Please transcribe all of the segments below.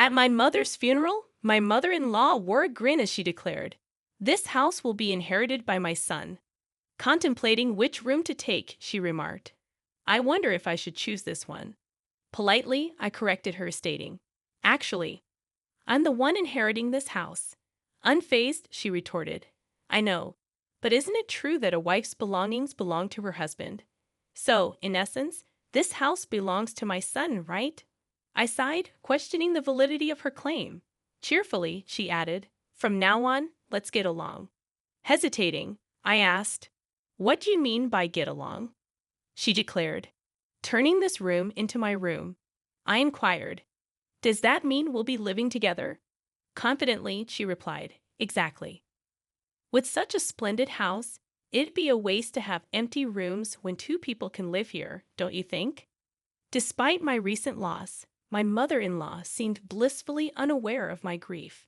At my mother's funeral, my mother-in-law wore a grin as she declared, "This house will be inherited by my son." Contemplating which room to take, she remarked, "I wonder if I should choose this one." Politely, I corrected her, stating, "Actually, I'm the one inheriting this house." Unfazed, she retorted, "I know, but isn't it true that a wife's belongings belong to her husband? So, in essence, this house belongs to my son, right?" I sighed, questioning the validity of her claim. Cheerfully, she added, "From now on, let's get along." Hesitating, I asked, "What do you mean by get along?" She declared, "Turning this room into my room." I inquired, "Does that mean we'll be living together?" Confidently, she replied, "Exactly." With such a splendid house, it'd be a waste to have empty rooms when two people can live here, don't you think? Despite my recent loss, my mother-in-law seemed blissfully unaware of my grief.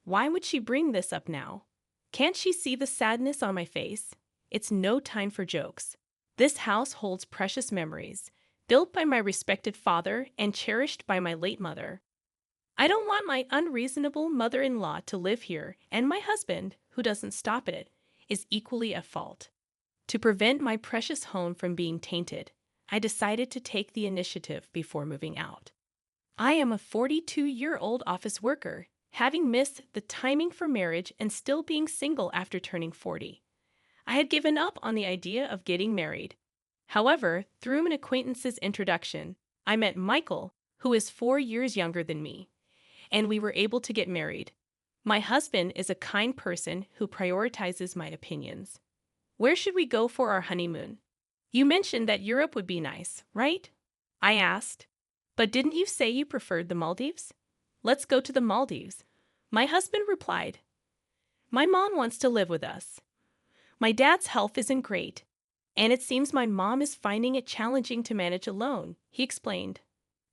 Why would she bring this up now? Can't she see the sadness on my face? It's no time for jokes. This house holds precious memories, built by my respected father and cherished by my late mother. I don't want my unreasonable mother-in-law to live here, and my husband, who doesn't stop at it, is equally at fault. To prevent my precious home from being tainted, I decided to take the initiative before moving out. I am a 42-year-old office worker, having missed the timing for marriage and still being single after turning 40. I had given up on the idea of getting married. However, through an acquaintance's introduction, I met Michael, who is 4 years younger than me, and we were able to get married. My husband is a kind person who prioritizes my opinions. Where should we go for our honeymoon? You mentioned that Europe would be nice, right? I asked. But didn't you say you preferred the Maldives? Let's go to the Maldives. My husband replied, "My mom wants to live with us. My dad's health isn't great, and it seems my mom is finding it challenging to manage alone," he explained.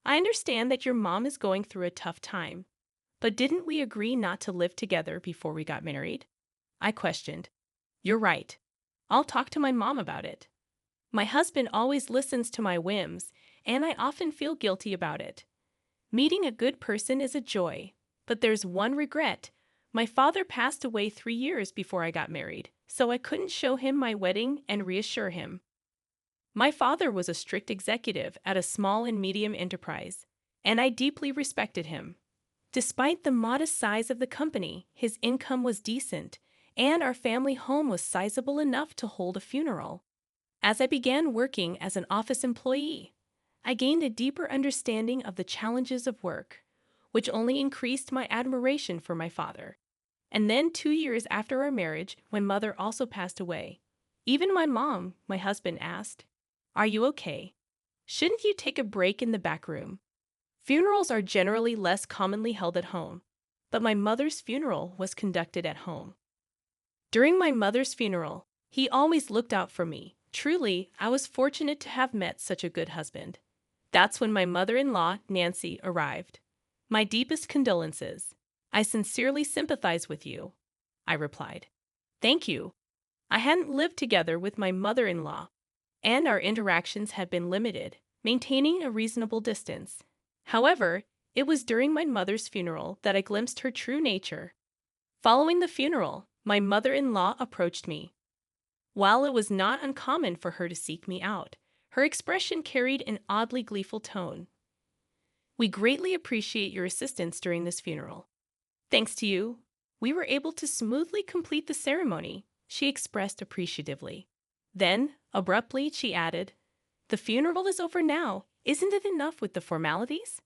"I understand that your mom is going through a tough time, but didn't we agree not to live together before we got married?" I questioned. "You're right. I'll talk to my mom about it. My husband always listens to my whims, and I often feel guilty about it. Meeting a good person is a joy, but there's one regret. My father passed away 3 years before I got married, so I couldn't show him my wedding and reassure him. My father was a strict executive at a small and medium enterprise, and I deeply respected him. Despite the modest size of the company, his income was decent, and our family home was sizable enough to hold a funeral. As I began working as an office employee, I gained a deeper understanding of the challenges of work, which only increased my admiration for my father. And then 2 years after our marriage, when mother also passed away, even my mom, my husband asked, "Are you okay? Shouldn't you take a break in the back room?" Funerals are generally less commonly held at home, but my mother's funeral was conducted at home. During my mother's funeral, he always looked out for me. Truly, I was fortunate to have met such a good husband. That's when my mother-in-law, Nancy, arrived. "My deepest condolences. I sincerely sympathize with you," I replied. "Thank you." I hadn't lived together with my mother-in-law, and our interactions had been limited, maintaining a reasonable distance. However, it was during my mother's funeral that I glimpsed her true nature. Following the funeral, my mother-in-law approached me. While it was not uncommon for her to seek me out, her expression carried an oddly gleeful tone. "We greatly appreciate your assistance during this funeral. Thanks to you, we were able to smoothly complete the ceremony," she expressed appreciatively. Then, abruptly, she added, "The funeral is over now. Isn't it enough with the formalities?"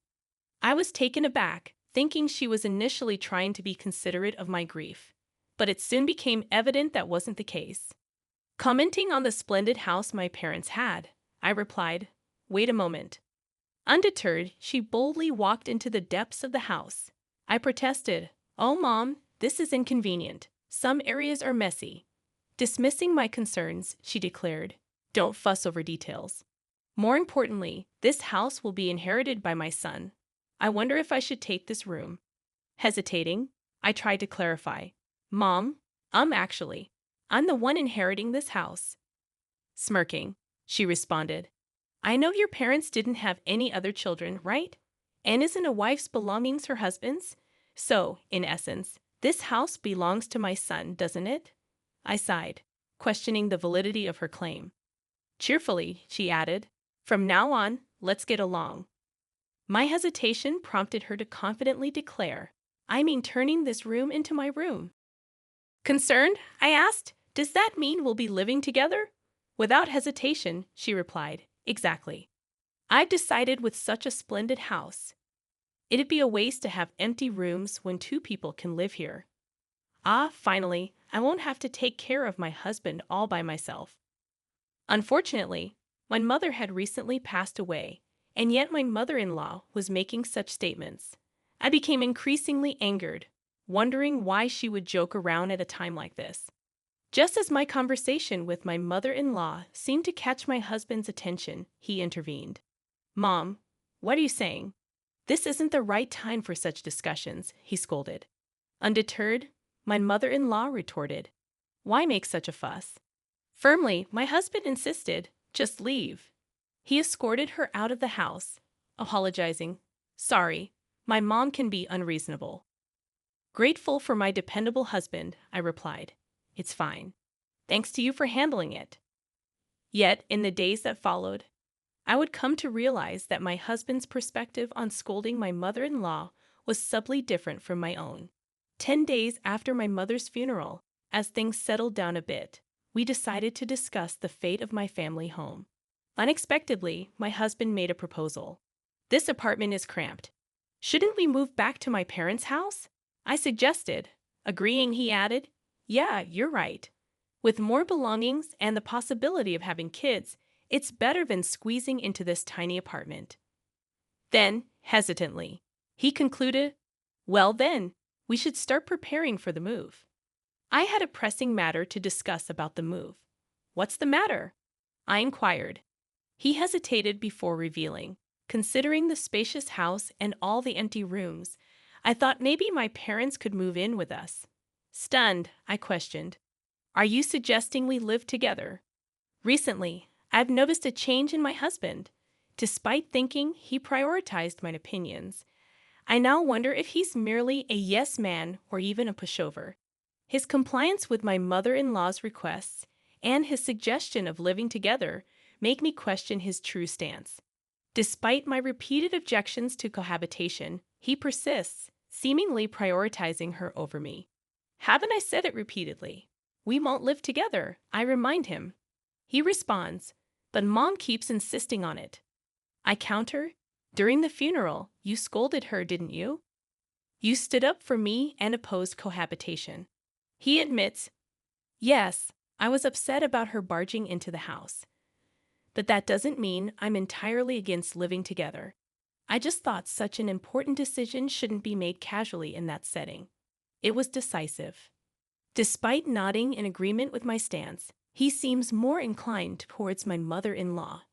I was taken aback, thinking she was initially trying to be considerate of my grief, but it soon became evident that wasn't the case. Commenting on the splendid house my parents had, I replied, "Wait a moment." Undeterred, she boldly walked into the depths of the house. I protested, "Oh, Mom, this is inconvenient. Some areas are messy." Dismissing my concerns, she declared, "Don't fuss over details. More importantly, this house will be inherited by my son. I wonder if I should take this room." Hesitating, I tried to clarify, "Mom, actually, I'm the one inheriting this house." Smirking, she responded, "I know your parents didn't have any other children, right? And isn't a wife's belongings her husband's? So, in essence, this house belongs to my son, doesn't it? I sighed, questioning the validity of her claim. Cheerfully, she added, "From now on, let's get along." My hesitation prompted her to confidently declare, "I mean turning this room into my room." Concerned, I asked, "Does that mean we'll be living together?" Without hesitation, she replied, "Exactly. I've decided with such a splendid house, it'd be a waste to have empty rooms when two people can live here. Finally, I won't have to take care of my husband all by myself." Unfortunately, my mother had recently passed away, and yet my mother-in-law was making such statements. I became increasingly angered, wondering why she would joke around at a time like this. Just as my conversation with my mother-in-law seemed to catch my husband's attention, he intervened. "Mom, what are you saying? This isn't the right time for such discussions," he scolded. Undeterred, my mother-in-law retorted, "Why make such a fuss?" Firmly, my husband insisted, "Just leave." He escorted her out of the house, apologizing, "Sorry, my mom can be unreasonable." Grateful for my dependable husband, I replied, "It's fine. Thanks to you for handling it." Yet, in the days that followed, I would come to realize that my husband's perspective on scolding my mother-in-law was subtly different from my own. 10 days after my mother's funeral, as things settled down a bit, we decided to discuss the fate of my family home. Unexpectedly, my husband made a proposal. "This apartment is cramped. Shouldn't we move back to my parents' house?" I suggested. Agreeing, he added, "Yeah, you're right. With more belongings and the possibility of having kids, it's better than squeezing into this tiny apartment." Then, hesitantly, he concluded, "Well then, we should start preparing for the move." I had a pressing matter to discuss about the move. "What's the matter?" I inquired. He hesitated before revealing. Considering the spacious house and all the empty rooms, I thought maybe my parents could move in with us. Stunned, I questioned, "Are you suggesting we live together?" Recently, I've noticed a change in my husband. Despite thinking he prioritized my opinions, I now wonder if he's merely a yes man or even a pushover. His compliance with my mother-in-law's requests and his suggestion of living together make me question his true stance. Despite my repeated objections to cohabitation, he persists, seemingly prioritizing her over me. "Haven't I said it repeatedly? We won't live together," I remind him. He responds, "But Mom keeps insisting on it." I counter, "During the funeral, you scolded her, didn't you? You stood up for me and opposed cohabitation." He admits, "Yes, I was upset about her barging into the house. But that doesn't mean I'm entirely against living together. I just thought such an important decision shouldn't be made casually in that setting." It was decisive. Despite nodding in agreement with my stance, he seems more inclined towards my mother-in-law.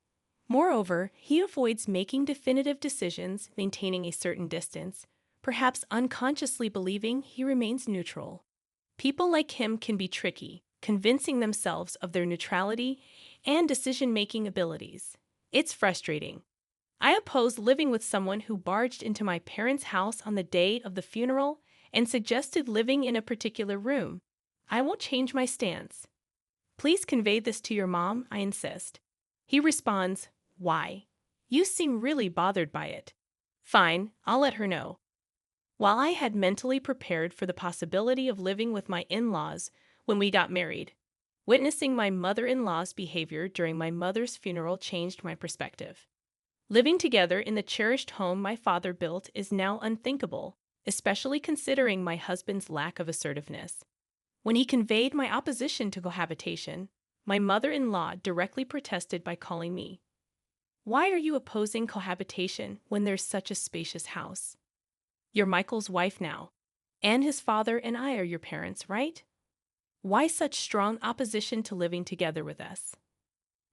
Moreover, he avoids making definitive decisions, maintaining a certain distance, perhaps unconsciously believing he remains neutral. People like him can be tricky, convincing themselves of their neutrality and decision-making abilities. It's frustrating. I oppose living with someone who barged into my parents' house on the day of the funeral and suggested living in a particular room. I won't change my stance. "Please convey this to your mom," I insist. He responds, "Why? You seem really bothered by it." "Fine, I'll let her know." While I had mentally prepared for the possibility of living with my in-laws when we got married, witnessing my mother-in-law's behavior during my mother's funeral changed my perspective. Living together in the cherished home my father built is now unthinkable, especially considering my husband's lack of assertiveness. When he conveyed my opposition to cohabitation, my mother-in-law directly protested by calling me. "Why are you opposing cohabitation when there's such a spacious house? You're Michael's wife now, and his father and I are your parents, right? Why such strong opposition to living together with us?"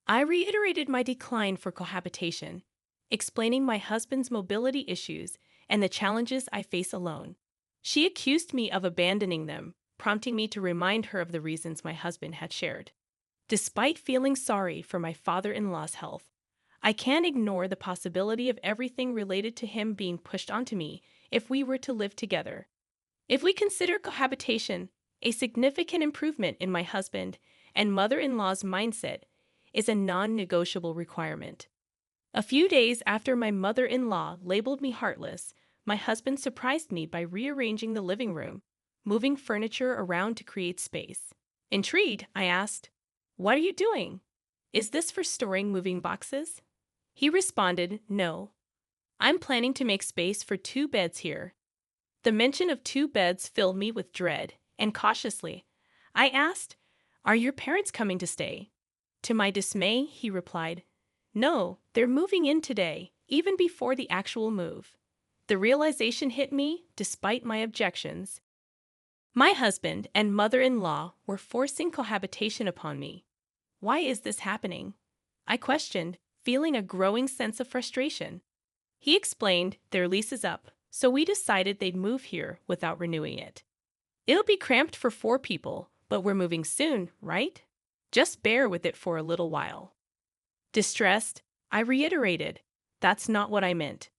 I reiterated my decline for cohabitation, explaining my husband's mobility issues and the challenges I face alone. She accused me of abandoning them, prompting me to remind her of the reasons my husband had shared. Despite feeling sorry for my father-in-law's health, I can't ignore the possibility of everything related to him being pushed onto me if we were to live together. If we consider cohabitation a significant improvement in my husband and mother-in-law's mindset is a non-negotiable requirement. A few days after my mother-in-law labeled me heartless, my husband surprised me by rearranging the living room, moving furniture around to create space. Intrigued, I asked, "What are you doing? Is this for storing moving boxes?" He responded, "No. I'm planning to make space for 2 beds here." The mention of 2 beds filled me with dread, and cautiously, I asked, "Are your parents coming to stay?" To my dismay, he replied, "No, they're moving in today, even before the actual move." The realization hit me despite my objections. My husband and mother-in-law were forcing cohabitation upon me. Why is this happening? I questioned, feeling a growing sense of frustration. He explained their lease is up, so we decided they'd move here without renewing it. "It'll be cramped for 4 people, but we're moving soon, right? Just bear with it for a little while." Distressed, I reiterated, "That's not what I meant."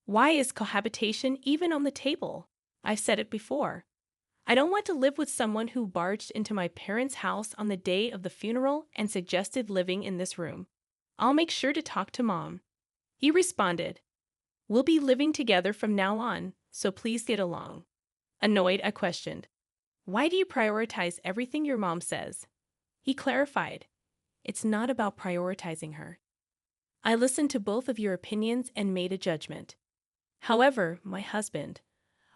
Why is cohabitation even on the table? I've said it before. I don't want to live with someone who barged into my parents' house on the day of the funeral and suggested living in this room. I'll make sure to talk to Mom. He responded, "We'll be living together from now on, so please get along." Annoyed, I questioned, "Why do you prioritize everything your mom says?" He clarified, "It's not about prioritizing her. I listened to both of your opinions and made a judgment." However, my husband,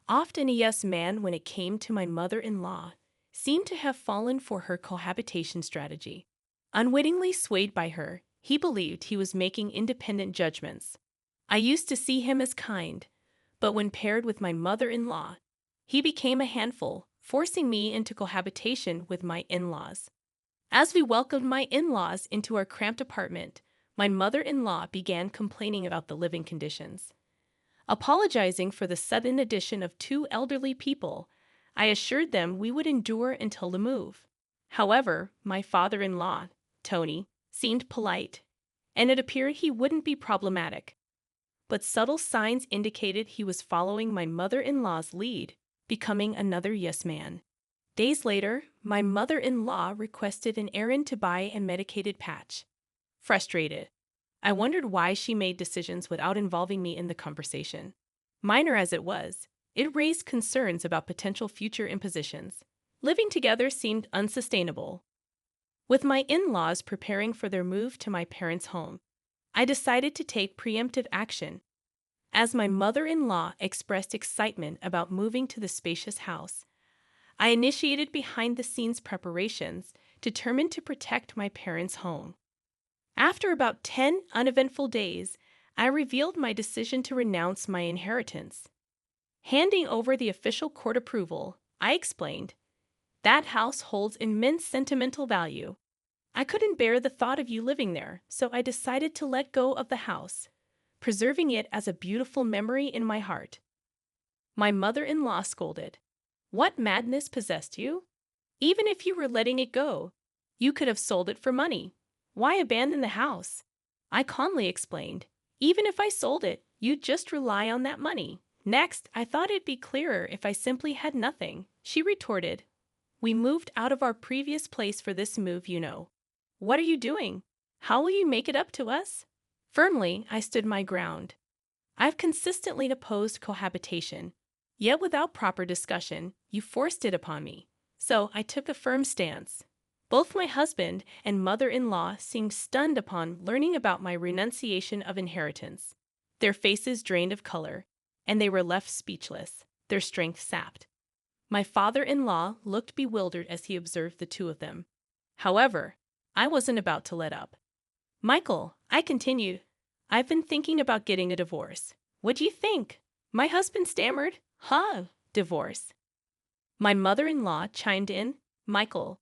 often a yes man when it came to my mother-in-law, seemed to have fallen for her cohabitation strategy. Unwittingly swayed by her, he believed he was making independent judgments. I used to see him as kind, but when paired with my mother-in-law, he became a handful, forcing me into cohabitation with my in-laws. As we welcomed my in-laws into our cramped apartment, my mother-in-law began complaining about the living conditions. Apologizing for the sudden addition of 2 elderly people, I assured them we would endure until the move. However, my father-in-law, Tony, seemed polite, and it appeared he wouldn't be problematic. But subtle signs indicated he was following my mother-in-law's lead, becoming another yes man. Days later, my mother-in-law requested an errand to buy a medicated patch. Frustrated, I wondered why she made decisions without involving me in the conversation. Minor as it was, it raised concerns about potential future impositions. Living together seemed unsustainable. With my in-laws preparing for their move to my parents' home, I decided to take preemptive action. As my mother-in-law expressed excitement about moving to the spacious house, I initiated behind-the-scenes preparations, determined to protect my parents' home. After about 10 uneventful days, I revealed my decision to renounce my inheritance. Handing over the official court approval, I explained, "That house holds immense sentimental value. I couldn't bear the thought of you living there, so I decided to let go of the house, preserving it as a beautiful memory in my heart." My mother-in-law scolded, "What madness possessed you? Even if you were letting it go, you could have sold it for money. Why abandon the house?" I calmly explained, "Even if I sold it, you'd just rely on that money. Next, I thought it'd be clearer if I simply had nothing." She retorted, "We moved out of our previous place for this move, you know. What are you doing? How will you make it up to us?" Firmly, I stood my ground. I've consistently opposed cohabitation, yet without proper discussion, you forced it upon me. So I took a firm stance. Both my husband and mother-in-law seemed stunned upon learning about my renunciation of inheritance. Their faces drained of color, and they were left speechless, their strength sapped. My father-in-law looked bewildered as he observed the two of them. However, I wasn't about to let up. "Michael," I continued, "I've been thinking about getting a divorce. What do you think?" My husband stammered, "Huh, divorce?" My mother-in-law chimed in, "Michael,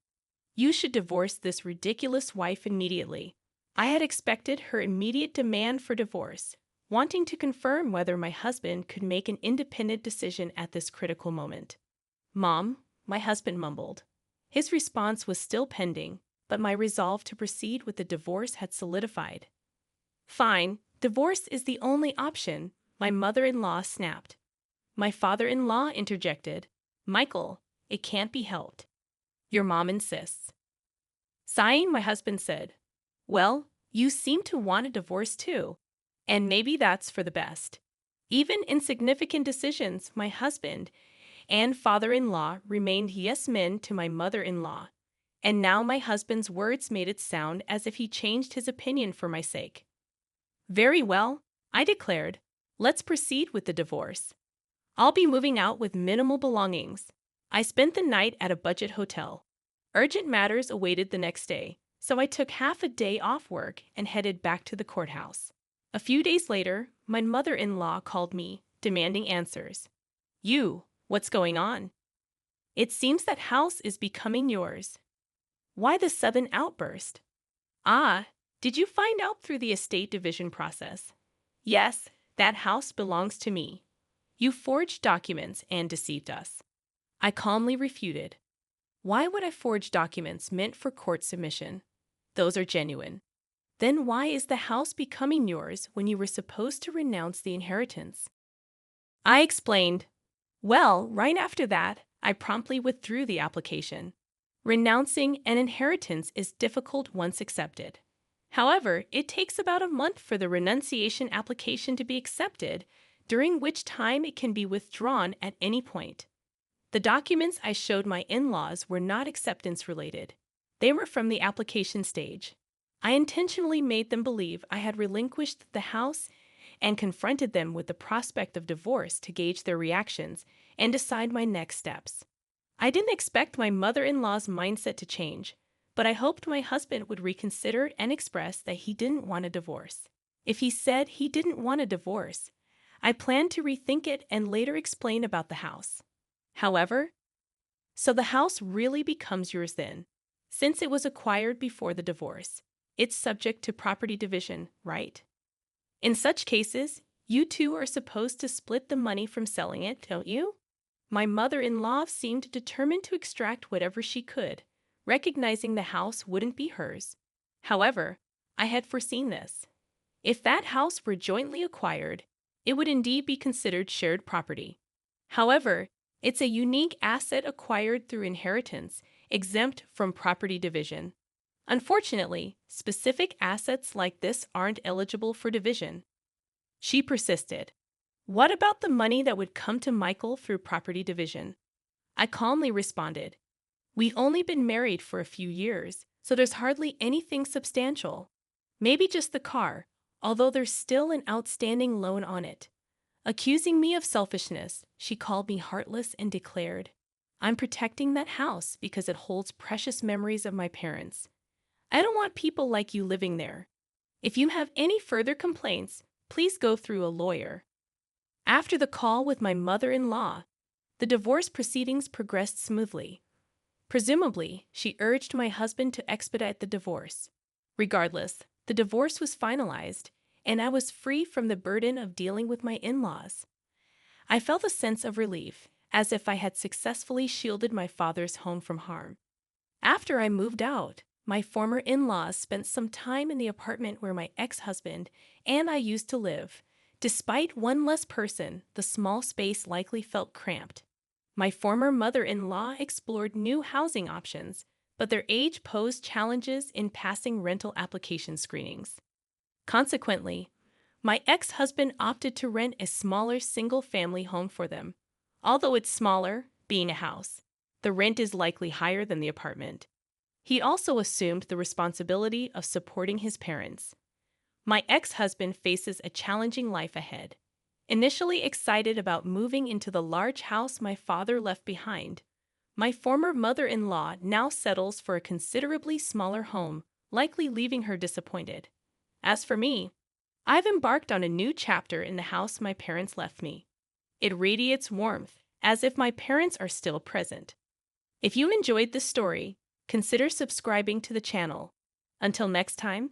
you should divorce this ridiculous wife immediately." I had expected her immediate demand for divorce, wanting to confirm whether my husband could make an independent decision at this critical moment. "Mom," my husband mumbled. His response was still pending, but my resolve to proceed with the divorce had solidified. Fine, divorce is the only option, my mother-in-law snapped. My father-in-law interjected, Michael, it can't be helped. Your mom insists. Sighing, my husband said, well, you seem to want a divorce too, and maybe that's for the best. Even in significant decisions, my husband and father-in-law remained yes men to my mother-in-law, and now my husband's words made it sound as if he changed his opinion for my sake. Very well, I declared. Let's proceed with the divorce. I'll be moving out with minimal belongings. I spent the night at a budget hotel. Urgent matters awaited the next day, so I took half a day off work and headed back to the courthouse. A few days later, my mother-in-law called me, demanding answers. What's going on? It seems that house is becoming yours. Why the sudden outburst? Did you find out through the estate division process? Yes, that house belongs to me. You forged documents and deceived us. I calmly refuted. Why would I forge documents meant for court submission? Those are genuine. Then why is the house becoming yours when you were supposed to renounce the inheritance? I explained. Well, right after that, I promptly withdrew the application. Renouncing an inheritance is difficult once accepted. However, it takes about a month for the renunciation application to be accepted, during which time it can be withdrawn at any point. The documents I showed my in-laws were not acceptance-related. They were from the application stage. I intentionally made them believe I had relinquished the house and confronted them with the prospect of divorce to gauge their reactions and decide my next steps. I didn't expect my mother-in-law's mindset to change, but I hoped my husband would reconsider and express that he didn't want a divorce. If he said he didn't want a divorce, I planned to rethink it and later explain about the house. However, so the house really becomes yours then, since it was acquired before the divorce. It's subject to property division, right? In such cases, you two are supposed to split the money from selling it, don't you? My mother-in-law seemed determined to extract whatever she could, recognizing the house wouldn't be hers. However, I had foreseen this. If that house were jointly acquired, it would indeed be considered shared property. However, it's a unique asset acquired through inheritance, exempt from property division. Unfortunately, specific assets like this aren't eligible for division. She persisted. What about the money that would come to Michael through property division? I calmly responded. We've only been married for a few years, so there's hardly anything substantial. Maybe just the car, although there's still an outstanding loan on it. Accusing me of selfishness, she called me heartless and declared, I'm protecting that house because it holds precious memories of my parents. I don't want people like you living there. If you have any further complaints, please go through a lawyer. After the call with my mother-in-law, the divorce proceedings progressed smoothly. Presumably, she urged my husband to expedite the divorce. Regardless, the divorce was finalized, and I was free from the burden of dealing with my in-laws. I felt a sense of relief, as if I had successfully shielded my father's home from harm. After I moved out, my former in-laws spent some time in the apartment where my ex-husband and I used to live. Despite one less person, the small space likely felt cramped. My former mother-in-law explored new housing options, but their age posed challenges in passing rental application screenings. Consequently, my ex-husband opted to rent a smaller single-family home for them. Although it's smaller, being a house, the rent is likely higher than the apartment. He also assumed the responsibility of supporting his parents. My ex-husband faces a challenging life ahead. Initially excited about moving into the large house my father left behind, my former mother-in-law now settles for a considerably smaller home, likely leaving her disappointed. As for me, I've embarked on a new chapter in the house my parents left me. It radiates warmth, as if my parents are still present. If you enjoyed this story, consider subscribing to the channel. Until next time,